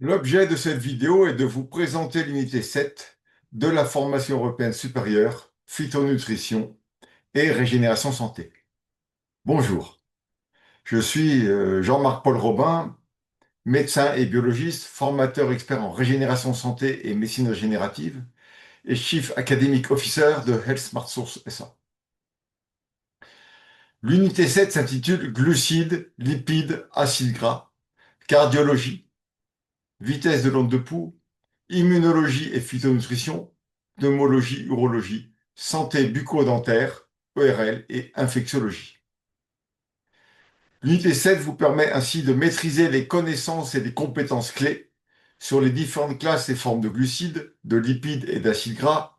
L'objet de cette vidéo est de vous présenter l'unité 7 de la formation européenne supérieure, phytonutrition et régénération santé. Bonjour, je suis Jean-Marc Paul Robin, médecin et biologiste, formateur expert en régénération santé et médecine régénérative et Chief Academic Officer de Health Smart Source SA. L'unité 7 s'intitule Glucides, lipides, acides gras, cardiologie, vitesse de l'onde de pouls, immunologie et phytonutrition, pneumologie, urologie, santé bucco-dentaire, ORL et infectiologie. L'unité 7 vous permet ainsi de maîtriser les connaissances et les compétences clés sur les différentes classes et formes de glucides, de lipides et d'acides gras,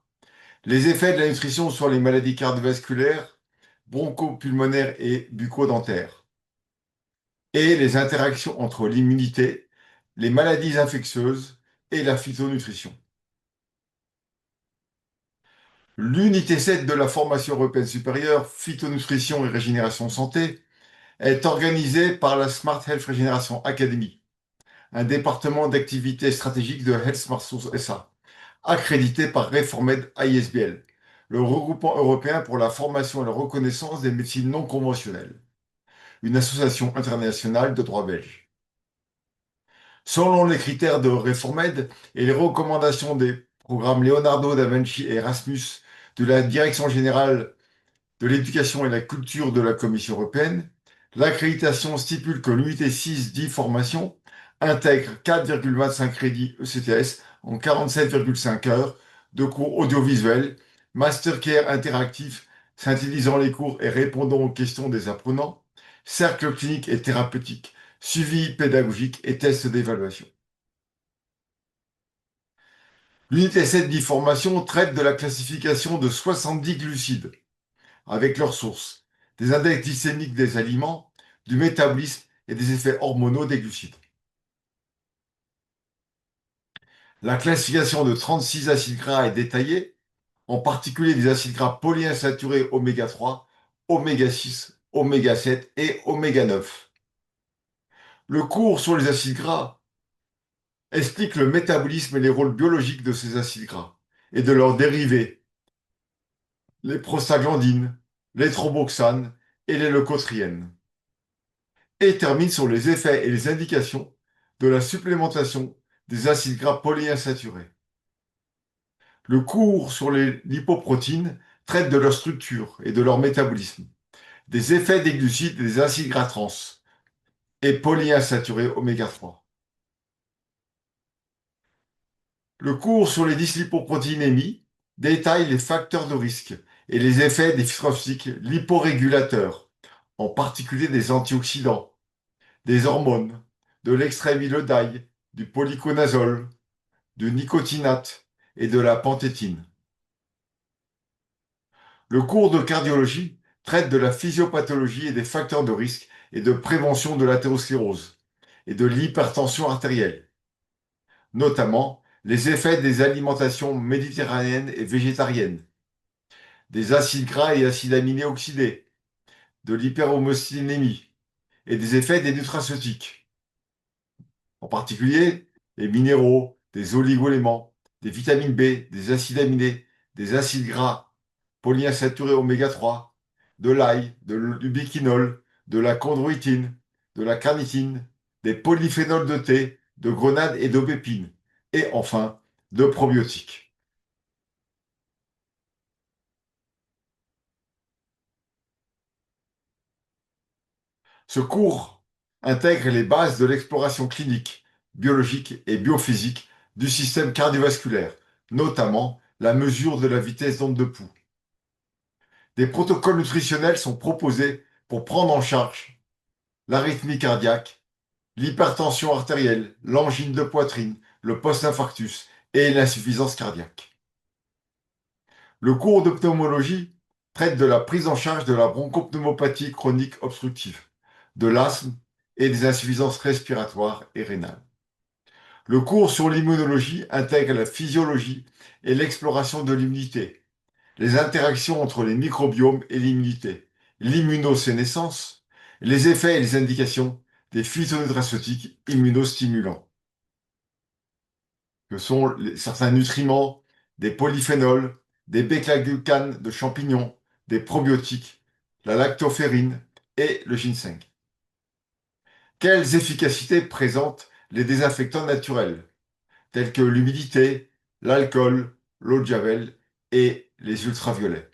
les effets de la nutrition sur les maladies cardiovasculaires, bronchopulmonaires et bucco-dentaires, et les interactions entre l'immunité, les maladies infectieuses et la phytonutrition. L'unité 7 de la formation européenne supérieure, phytonutrition et régénération santé, est organisée par la Smart Health Régénération Academy, un département d'activité stratégique de Health Smart Source SA, accrédité par Reformed ISBL, le regroupement européen pour la formation et la reconnaissance des médecines non conventionnelles, une association internationale de droit belge. Selon les critères de Reformed et les recommandations des programmes Leonardo da Vinci et Erasmus de la Direction générale de l'éducation et la culture de la Commission européenne, l'accréditation stipule que l'unité 6 dit formation intègre 4,25 crédits ECTS en 47,5 heures de cours audiovisuels, mastercare interactif synthétisant les cours et répondant aux questions des apprenants, cercle clinique et thérapeutique, suivi pédagogique et tests d'évaluation. L'unité 7 dit formation traite de la classification de 70 glucides avec leurs sources, des index glycémiques des aliments, du métabolisme et des effets hormonaux des glucides. La classification de 36 acides gras est détaillée, en particulier des acides gras polyinsaturés oméga 3, oméga 6, oméga 7 et oméga 9. Le cours sur les acides gras explique le métabolisme et les rôles biologiques de ces acides gras et de leurs dérivés, les prostaglandines, les thromboxanes et les leucotriènes, et termine sur les effets et les indications de la supplémentation des acides gras polyinsaturés. Le cours sur les lipoprotéines traite de leur structure et de leur métabolisme, des effets des glucides et des acides gras trans et polyinsaturés oméga 3. Le cours sur les dyslipoprotéinémies détaille les facteurs de risque et les effets des phytotoxiques liporégulateurs, en particulier des antioxydants, des hormones, de l'extrait-huileux d'ail, du polyconazole, du nicotinate et de la panthétine. Le cours de cardiologie traite de la physiopathologie et des facteurs de risque et de prévention de l'athérosclérose et de l'hypertension artérielle, notamment les effets des alimentations méditerranéennes et végétariennes, des acides gras et acides aminés oxydés, de l'hyperhomocysténémie et des effets des nutraceutiques, en particulier les minéraux, des oligoéléments, des vitamines B, des acides aminés, des acides gras polyinsaturés oméga 3, de l'ail, du biquinol, de la chondroïtine, de la carnitine, des polyphénols de thé, de grenade et d'aubépine, et enfin de probiotiques. Ce cours intègre les bases de l'exploration clinique, biologique et biophysique du système cardiovasculaire, notamment la mesure de la vitesse d'onde de pouls. Des protocoles nutritionnels sont proposés pour prendre en charge l'arythmie cardiaque, l'hypertension artérielle, l'angine de poitrine, le post-infarctus et l'insuffisance cardiaque. Le cours de pneumologie traite de la prise en charge de la bronchopneumopathie chronique obstructive, de l'asthme et des insuffisances respiratoires et rénales. Le cours sur l'immunologie intègre la physiologie et l'exploration de l'immunité, les interactions entre les microbiomes et l'immunité, l'immunosénescence, les effets et les indications des phytonutraceutiques immunostimulants. que sont certains nutriments, des polyphénols, des bêta-glucanes de champignons, des probiotiques, la lactoferrine et le ginseng. Quelles efficacités présentent les désinfectants naturels, tels que l'humidité, l'alcool, l'eau de javel et les ultraviolets?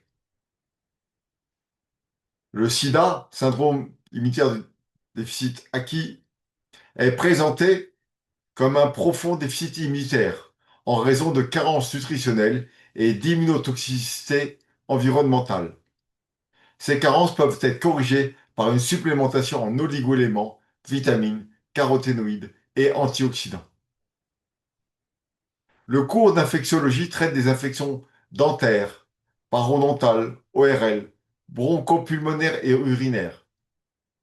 Le sida, syndrome immunitaire de déficit acquis, est présenté comme un profond déficit immunitaire en raison de carences nutritionnelles et d'immunotoxicité environnementale. Ces carences peuvent être corrigées par une supplémentation en oligoéléments, vitamines, caroténoïdes et antioxydants. Le cours d'infectiologie traite des infections dentaires, parodontales, ORL, bronchopulmonaires et urinaires,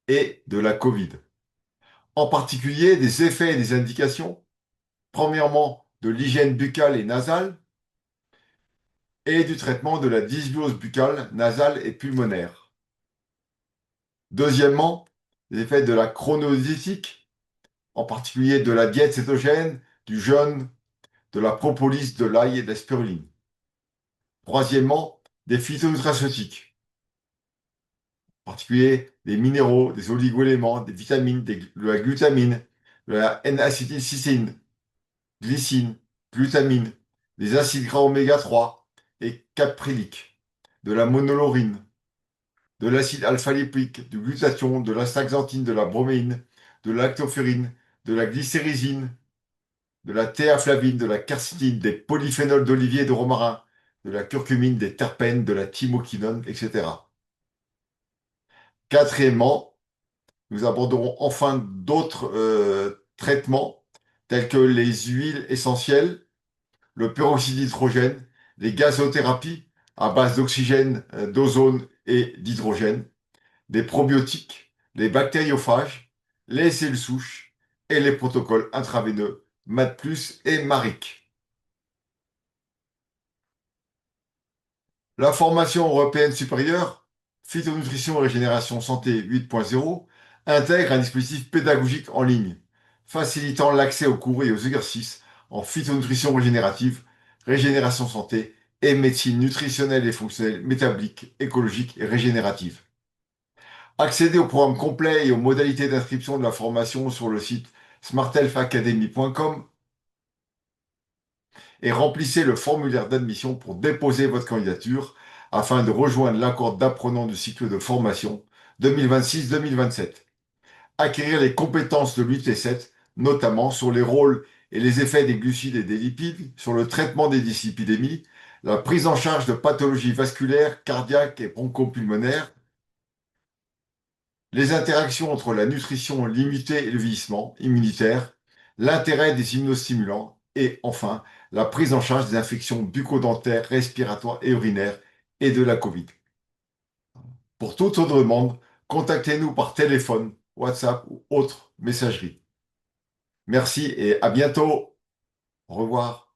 et de la Covid. En particulier des effets et des indications, premièrement de l'hygiène buccale et nasale, et du traitement de la dysbiose buccale, nasale et pulmonaire. Deuxièmement, les effets de la chronodiététique, en particulier de la diète cétogène, du jeûne, de la propolis, de l'ail et de la spiruline. Troisièmement, des phytonutraceutiques, en particulier des minéraux, des oligoéléments, des vitamines, de la glutamine, de la N-acétylcystéine, glycine, glutamine, des acides gras oméga 3 et caprylique, de la monolaurine, de l'acide alpha-lipique, du glutathion, de l'astaxanthine, de la broméine, de la lactoferrine, de la glycérysine, de la théaflavine, de la quercétine, des polyphénols d'olivier et de romarin, de la curcumine, des terpènes, de la thymoquinone, etc. Quatrièmement, nous aborderons enfin d'autres traitements tels que les huiles essentielles, le peroxyde d'hydrogène, les gazothérapies à base d'oxygène, d'ozone et d'hydrogène, des probiotiques, les bactériophages, les cellules souches et les protocoles intraveineux MAD+, et MARIC. La formation européenne supérieure, Phytonutrition et Régénération Santé 8.0, intègre un dispositif pédagogique en ligne, facilitant l'accès aux cours et aux exercices en phytonutrition régénérative, régénération santé et médecine nutritionnelle et fonctionnelle, métabolique, écologique et régénérative. Accédez au programme complet et aux modalités d'inscription de la formation sur le site smarthealthacademy.com et remplissez le formulaire d'admission pour déposer votre candidature afin de rejoindre l'accord d'apprenant du cycle de formation 2026-2027. Acquérir les compétences de l'UT7, notamment sur les rôles et les effets des glucides et des lipides, sur le traitement des dyslipidémies, la prise en charge de pathologies vasculaires, cardiaques et bronchopulmonaires, les interactions entre la nutrition, l'immunité et le vieillissement immunitaire, l'intérêt des immunostimulants et enfin la prise en charge des infections bucco-dentaires, respiratoires et urinaires et de la Covid. Pour toute autre demande, contactez-nous par téléphone, WhatsApp ou autre messagerie. Merci et à bientôt. Au revoir.